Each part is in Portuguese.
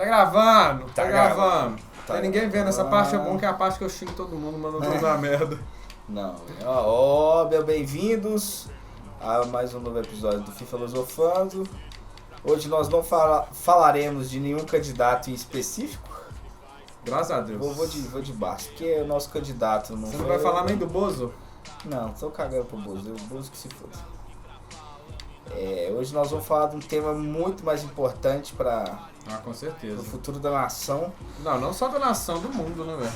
Tá gravando, tá gravando. Tá Tem ninguém vendo, essa parte é bom, que é a parte que eu xingo todo mundo, mandando todos a merda. Não, ó, bem-vindos a mais um novo episódio do Filosofando. Hoje nós não falaremos de nenhum candidato em específico. Graças a Deus. Vou de baixo, porque o nosso candidato não Você foi... não vai falar nem do Bozo? Não, tô cagando pro Bozo, o Bozo que se foda. Hoje nós vamos falar de um tema muito mais importante para Com certeza. o futuro da nação. Não só da nação, do mundo, né, velho?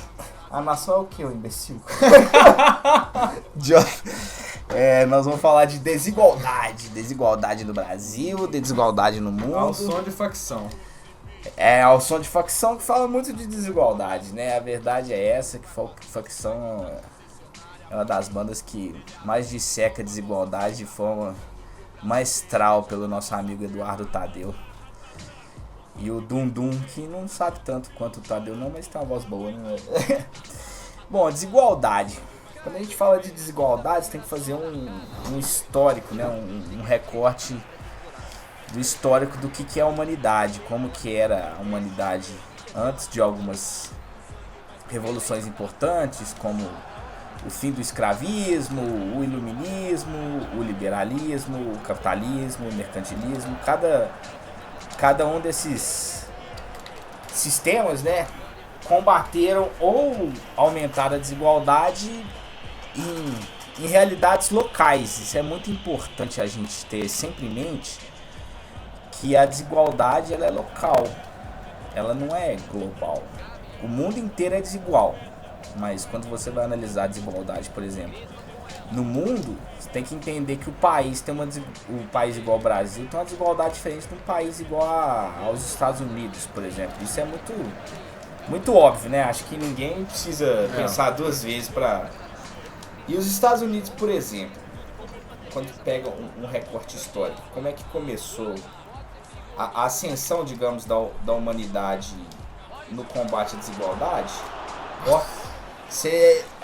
A nação é o que, ô imbecil? Nós vamos falar de desigualdade. Desigualdade no Brasil, desigualdade no mundo. Ao som de facção. Ao som de facção que fala muito de desigualdade, né? A verdade é essa, que facção é uma das bandas que mais disseca a desigualdade de forma maestral pelo nosso amigo Eduardo Tadeu. E o Dundum, que não sabe tanto quanto o Tadeu não, mas tem uma voz boa, né? Bom, desigualdade. Quando a gente fala de desigualdade, você tem que fazer um histórico, né? Um recorte do histórico do que é a humanidade, como que era a humanidade antes de algumas revoluções importantes, como o fim do escravismo, o iluminismo, o liberalismo, o capitalismo, o mercantilismo. Cada um desses sistemas, né, combateram ou aumentaram a desigualdade em realidades locais. Isso é muito importante a gente ter sempre em mente, que a desigualdade ela é local, ela não é global. O mundo inteiro é desigual, mas quando você vai analisar a desigualdade, por exemplo, no mundo, você tem que entender que o país país igual ao Brasil tem uma desigualdade diferente de um país igual aos Estados Unidos, por exemplo. Isso é muito óbvio, né? Acho que ninguém precisa pensar duas vezes para... E os Estados Unidos, por exemplo, quando pega um recorte histórico, como é que começou a ascensão, digamos, da humanidade no combate à desigualdade?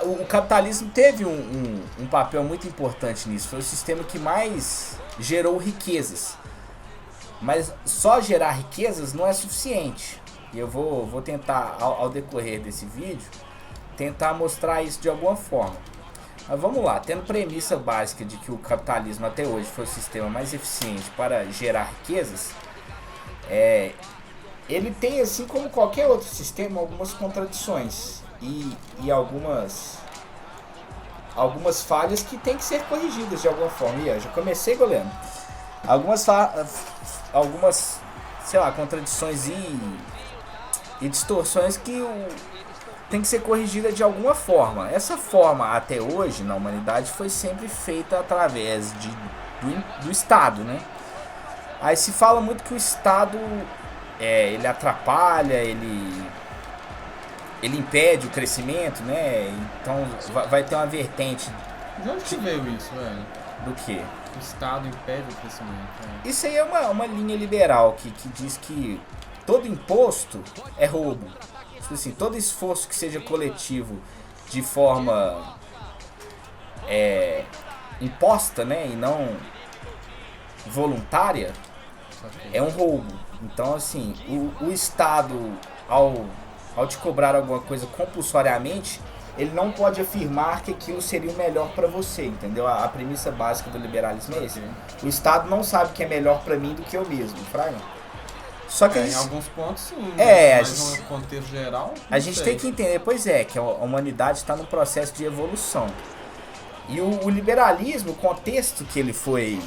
O capitalismo teve um papel muito importante nisso. Foi o sistema que mais gerou riquezas. Mas só gerar riquezas não é suficiente. E eu vou tentar, ao decorrer desse vídeo, tentar mostrar isso de alguma forma. Mas vamos lá, tendo premissa básica de que o capitalismo até hoje foi o sistema mais eficiente para gerar riquezas, ele tem, assim como qualquer outro sistema, algumas contradições e algumas falhas que tem que ser corrigidas de alguma forma. E eu já comecei, goleiro. Algumas sei lá, contradições e distorções que tem que ser corrigida de alguma forma. Essa forma, até hoje, na humanidade, foi sempre feita através do Estado, né? Aí se fala muito que o Estado ele atrapalha, ele impede o crescimento, né? Então vai ter uma vertente. De onde que veio isso, velho? Do quê? O Estado impede o crescimento. Isso aí é uma linha liberal que diz que todo imposto é roubo. Tipo assim, todo esforço que seja coletivo de forma imposta, né? E não voluntária, é um roubo. Então, assim, o Estado, ao te cobrar alguma coisa compulsoriamente, ele não pode afirmar que aquilo seria o melhor para você, entendeu? A premissa básica do liberalismo é esse. O Estado não sabe que é melhor para mim do que eu mesmo, fraga. Só que em alguns pontos sim, mas no contexto geral, a gente tem que entender, que a humanidade está num processo de evolução. E o liberalismo, o contexto que ele foi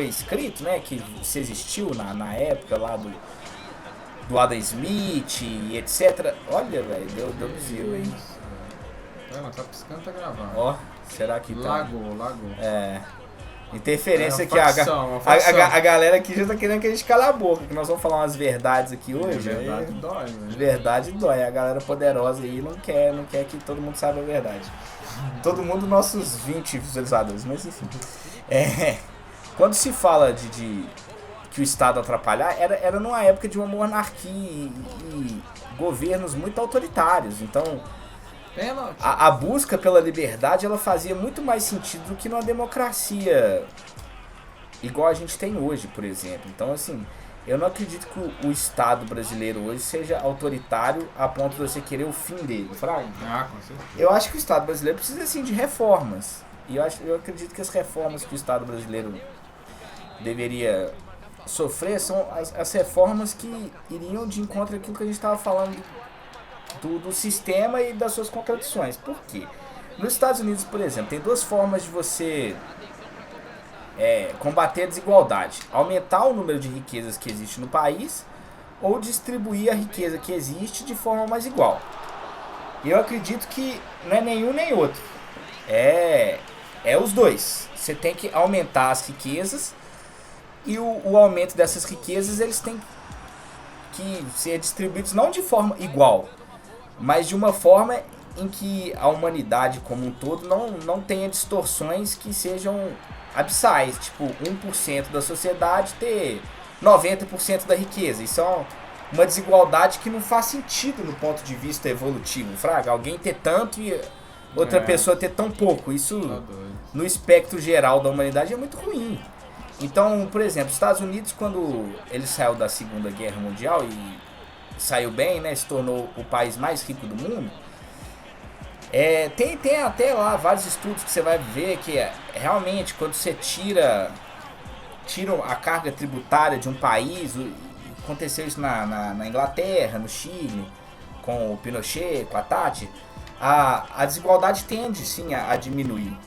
escrito, né, que se existiu na época lá do Adam Smith e etc. Olha, velho, deu bizil, hein? Não tá piscando, tá gravando. Ó, será que tá? Lagou. Interferência aqui, facção. A galera aqui já tá querendo que a gente cale a boca, que nós vamos falar umas verdades aqui hoje. Verdade dói, velho. Verdade dói, a galera poderosa aí não quer que todo mundo saiba a verdade. Todo mundo, nossos 20 visualizadores, mas enfim. Quando se fala de que o Estado atrapalhar, era numa época de uma monarquia e governos muito autoritários. Então, a busca pela liberdade, ela fazia muito mais sentido do que numa democracia igual a gente tem hoje, por exemplo. Então, assim, Eu não acredito que o Estado brasileiro hoje seja autoritário a ponto de você querer o fim dele, fraga. Com certeza. Eu acho que o Estado brasileiro precisa, assim, de reformas. E eu acredito que as reformas que o Estado brasileiro deveria sofrer são as reformas que iriam de encontro àquilo que a gente estava falando do sistema e das suas contradições. Por quê? Nos Estados Unidos, por exemplo, tem duas formas de você combater a desigualdade: aumentar o número de riquezas que existe no país ou distribuir a riqueza que existe de forma mais igual. Eu acredito que não é nenhum nem outro, é os dois. Você tem que aumentar as riquezas e o aumento dessas riquezas eles têm que ser distribuídos não de forma igual, mas de uma forma em que a humanidade como um todo não tenha distorções que sejam abissais, tipo 1% da sociedade ter 90% da riqueza. Isso é uma desigualdade que não faz sentido no ponto de vista evolutivo, fraga. Alguém ter tanto e outra pessoa ter tão pouco. Isso no espectro geral da humanidade é muito ruim. Então, por exemplo, os Estados Unidos, quando ele saiu da Segunda Guerra Mundial e saiu bem, né, se tornou o país mais rico do mundo, tem até lá vários estudos que você vai ver que realmente quando você tira a carga tributária de um país, aconteceu isso na Inglaterra, no Chile, com o Pinochet, com a Tati, a desigualdade tende sim a diminuir.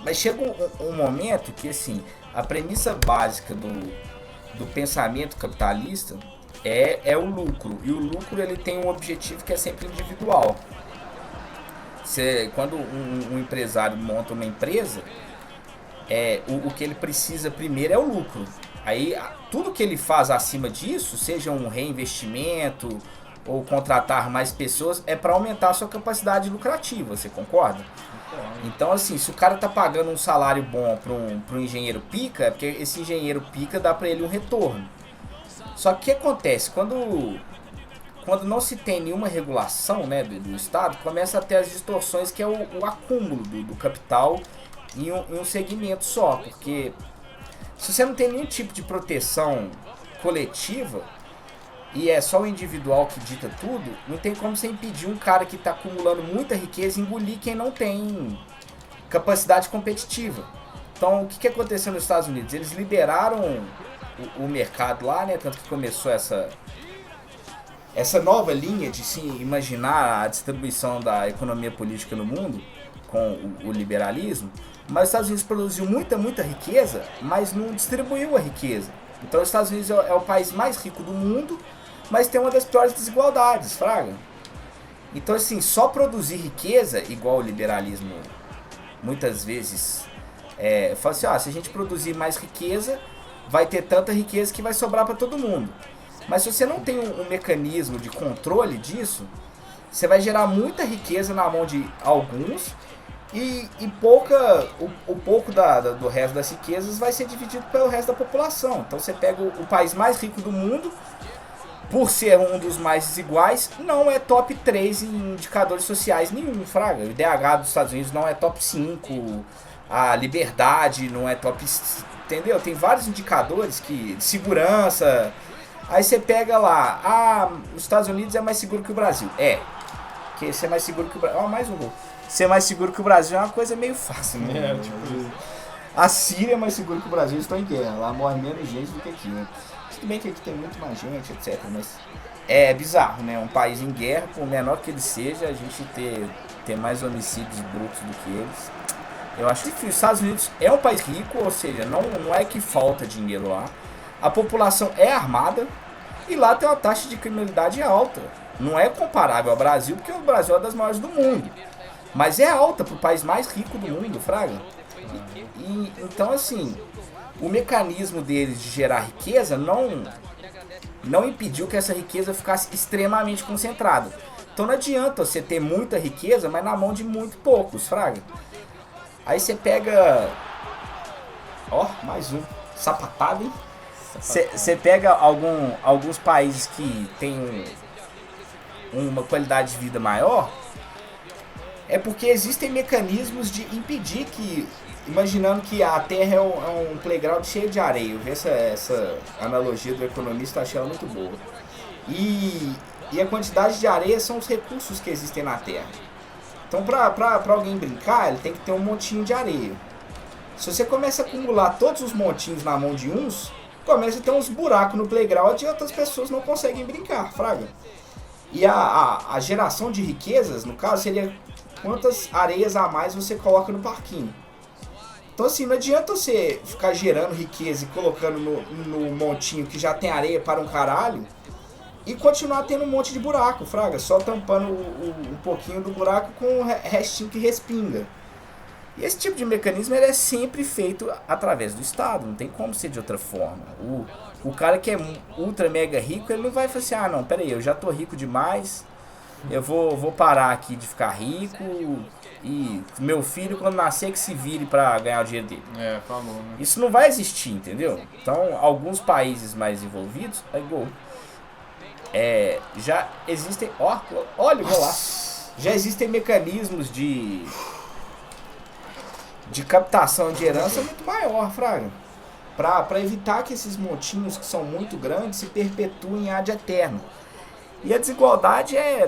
Mas chega um momento que, assim, a premissa básica do pensamento capitalista é o lucro. E o lucro ele tem um objetivo que é sempre individual. Quando um empresário monta uma empresa, o que ele precisa primeiro é o lucro. Aí tudo que ele faz acima disso, seja um reinvestimento ou contratar mais pessoas, é para aumentar a sua capacidade lucrativa, você concorda? Então, assim, se o cara tá pagando um salário bom para um engenheiro pica, é porque esse engenheiro pica dá para ele um retorno. Só que o que acontece? Quando não se tem nenhuma regulação, né, do Estado, começa a ter as distorções, que é o acúmulo do capital em um segmento só. Porque se você não tem nenhum tipo de proteção coletiva e é só o individual que dita tudo, não tem como você impedir um cara que está acumulando muita riqueza engolir quem não tem capacidade competitiva. Então, o que aconteceu nos Estados Unidos? Eles liberaram o mercado lá, né, tanto que começou essa nova linha de se imaginar a distribuição da economia política no mundo com o liberalismo. Mas os Estados Unidos produziu muita riqueza, mas não distribuiu a riqueza. Então os Estados Unidos é o país mais rico do mundo, mas tem uma das piores desigualdades, fraga. Então, assim, só produzir riqueza, igual o liberalismo muitas vezes fala assim, se a gente produzir mais riqueza, vai ter tanta riqueza que vai sobrar para todo mundo. Mas se você não tem um mecanismo de controle disso, você vai gerar muita riqueza na mão de alguns e pouco do resto das riquezas vai ser dividido pelo resto da população. Então você pega o país mais rico do mundo, por ser um dos mais desiguais, não é top 3 em indicadores sociais nenhum, fraga. O IDH dos Estados Unidos não é top 5, a liberdade não é top, entendeu? Tem vários indicadores de segurança. Aí você pega lá, os Estados Unidos é mais seguro que o Brasil. Porque ser mais seguro que o Brasil... mais um gol. Ser mais seguro que o Brasil é uma coisa meio fácil, né? A Síria é mais seguro que o Brasil, eles estão em guerra. Lá morre menos gente do que aqui, né? Tudo bem que aqui tem muito mais gente, etc. Mas é bizarro, né? Um país em guerra, por menor que ele seja, a gente ter mais homicídios brutos do que eles. Eu acho difícil. Os Estados Unidos é um país rico, ou seja, não é que falta dinheiro lá. A população é armada e lá tem uma taxa de criminalidade alta. Não é comparável ao Brasil, porque o Brasil é uma das maiores do mundo. Mas é alta para o país mais rico do mundo, fraga. Então, assim, o mecanismo deles de gerar riqueza não impediu que essa riqueza ficasse extremamente concentrada. Então não adianta você ter muita riqueza, mas na mão de muito poucos, fraga. Aí você pega... mais um. Sapatado, hein? Você pega alguns países que tem uma qualidade de vida maior, é porque existem mecanismos de impedir que imaginando que a Terra é um playground cheio de areia. Eu vi essa analogia do economista, achei ela muito boa. E a quantidade de areia são os recursos que existem na Terra. Então, para alguém brincar, ele tem que ter um montinho de areia. Se você começa a acumular todos os montinhos na mão de uns, começa a ter uns buracos no playground e outras pessoas não conseguem brincar, fraga. E a geração de riquezas, no caso, seria quantas areias a mais você coloca no parquinho. Então assim, não adianta você ficar gerando riqueza e colocando no montinho que já tem areia para um caralho e continuar tendo um monte de buraco, fraga, só tampando um pouquinho do buraco com o restinho que respinga. E esse tipo de mecanismo ele é sempre feito através do Estado, não tem como ser de outra forma. O cara que é ultra mega rico, ele não vai falar assim, ah não, peraí, eu já tô rico demais, eu vou parar aqui de ficar rico e meu filho quando nascer que se vire pra ganhar o dinheiro dele. Falou, né? Isso não vai existir, entendeu? Então, alguns países mais envolvidos, já existem, olha, vou lá, já existem mecanismos de captação de herança muito maior, fraga. Para evitar que esses montinhos que são muito grandes se perpetuem ad eterno. E a desigualdade é,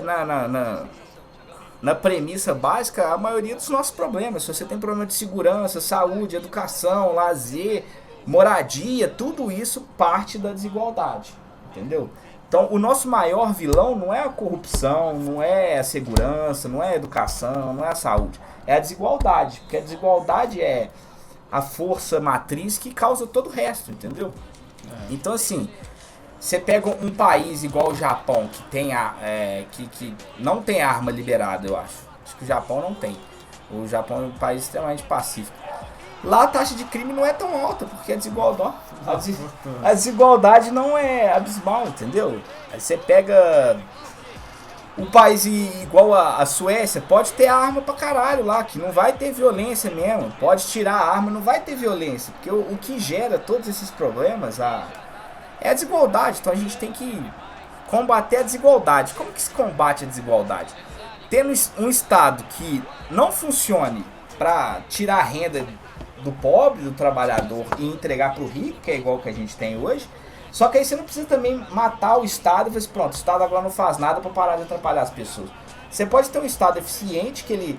na premissa básica, a maioria dos nossos problemas. Se você tem problema de segurança, saúde, educação, lazer, moradia, tudo isso parte da desigualdade, entendeu? Então, o nosso maior vilão não é a corrupção, não é a segurança, não é a educação, não é a saúde. É a desigualdade, porque a desigualdade é a força matriz que causa todo o resto, entendeu? Então, assim, você pega um país igual o Japão, que tem que não tem arma liberada, eu acho. Acho que o Japão não tem. O Japão é um país extremamente pacífico. Lá a taxa de crime não é tão alta, porque a desigualdade não é abismal, entendeu? Aí você pega um país igual a Suécia, pode ter arma pra caralho lá, que não vai ter violência mesmo. Pode tirar a arma, não vai ter violência. Porque o que gera todos esses problemas é a desigualdade. Então a gente tem que combater a desigualdade. Como que se combate a desigualdade? Tendo um Estado que não funcione pra tirar a renda do pobre, do trabalhador e entregar pro rico, que é igual que a gente tem hoje. Só que aí você não precisa também matar o Estado e fazer assim, pronto, o Estado agora não faz nada para parar de atrapalhar as pessoas. Você pode ter um Estado eficiente que ele,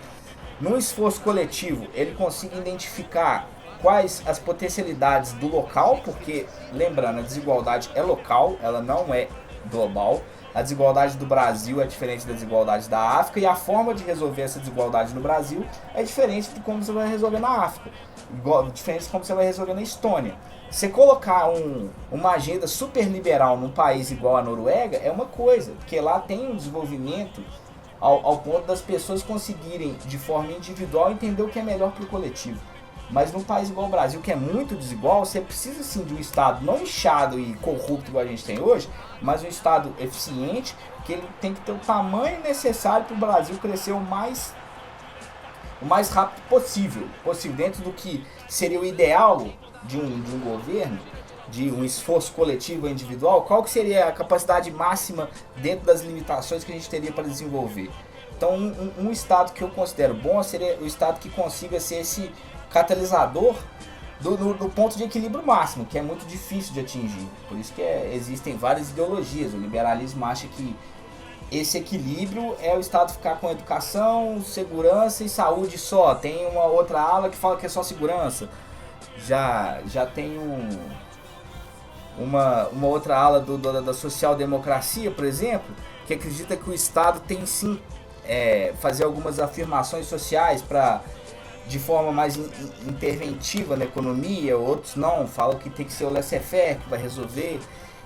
num esforço coletivo, ele consiga identificar quais as potencialidades do local, porque, lembrando, a desigualdade é local, ela não é global. A desigualdade do Brasil é diferente da desigualdade da África e a forma de resolver essa desigualdade no Brasil é diferente de como você vai resolver na África, diferente de como você vai resolver na Estônia. Você colocar uma agenda super liberal num país igual a Noruega é uma coisa, porque lá tem um desenvolvimento ao ponto das pessoas conseguirem, de forma individual, entender o que é melhor para o coletivo. Mas num país igual o Brasil, que é muito desigual, você precisa sim de um Estado não inchado e corrupto igual a gente tem hoje, mas um Estado eficiente, que ele tem que ter o tamanho necessário para o Brasil crescer o mais rápido possível, dentro do que seria o ideal de um governo, de um esforço coletivo ou individual. Qual que seria a capacidade máxima dentro das limitações que a gente teria para desenvolver. Então um Estado que eu considero bom seria o Estado que consiga ser esse catalisador do ponto de equilíbrio máximo, que é muito difícil de atingir. Por isso que existem várias ideologias. O liberalismo acha que esse equilíbrio é o Estado ficar com educação, segurança e saúde só. Tem uma outra ala que fala que é só segurança. Já tem uma outra ala da social-democracia, por exemplo, que acredita que o Estado tem sim fazer algumas afirmações sociais de forma mais interventiva na economia. Outros não, falam que tem que ser o laissez-faire que vai resolver.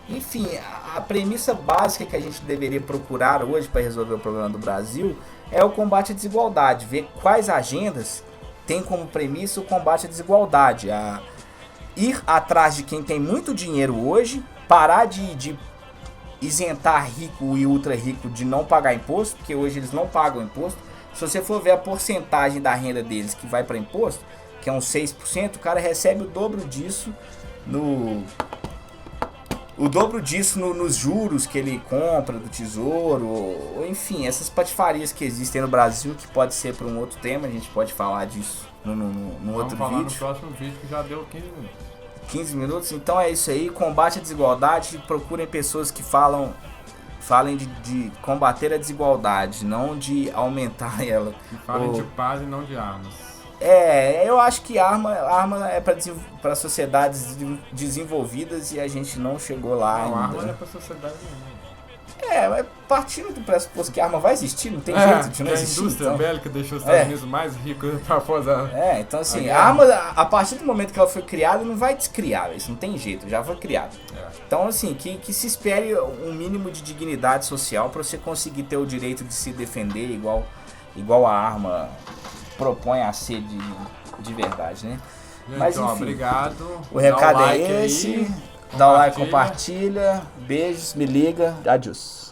Enfim, a premissa básica que a gente deveria procurar hoje para resolver o problema do Brasil é o combate à desigualdade, ver quais agendas tem como premissa o combate à desigualdade, a ir atrás de quem tem muito dinheiro hoje, parar de isentar rico e ultra rico de não pagar imposto, porque hoje eles não pagam imposto. Se você for ver a porcentagem da renda deles que vai para imposto, que é uns 6%, o cara recebe o dobro disso o dobro disso nos juros que ele compra do tesouro, ou enfim, essas patifarias que existem no Brasil, que pode ser para um outro tema, a gente pode falar disso no outro falar vídeo. no próximo vídeo que já deu 15 minutos. 15 minutos, então é isso aí, combate a desigualdade, procurem pessoas que falem de combater a desigualdade, não de aumentar ela. Que falem de paz e não de armas. Eu acho que arma é para sociedades desenvolvidas e a gente não chegou lá ainda. Não, arma não é pra sociedade nenhuma. Mas partindo do pressuposto que a arma vai existir, não tem jeito de não existir. A indústria então. bélica deixou os Estados Unidos mais ricos pra fazer. Então assim, a arma, a partir do momento que ela foi criada, não vai descriar, isso não tem jeito, já foi criada. Então assim, que se espere um mínimo de dignidade social para você conseguir ter o direito de se defender igual a arma propõe a ser de verdade, né? Gente, mas enfim, obrigado. O recado like é esse. Aí, dá o like, compartilha. Beijos, me liga. Adiós.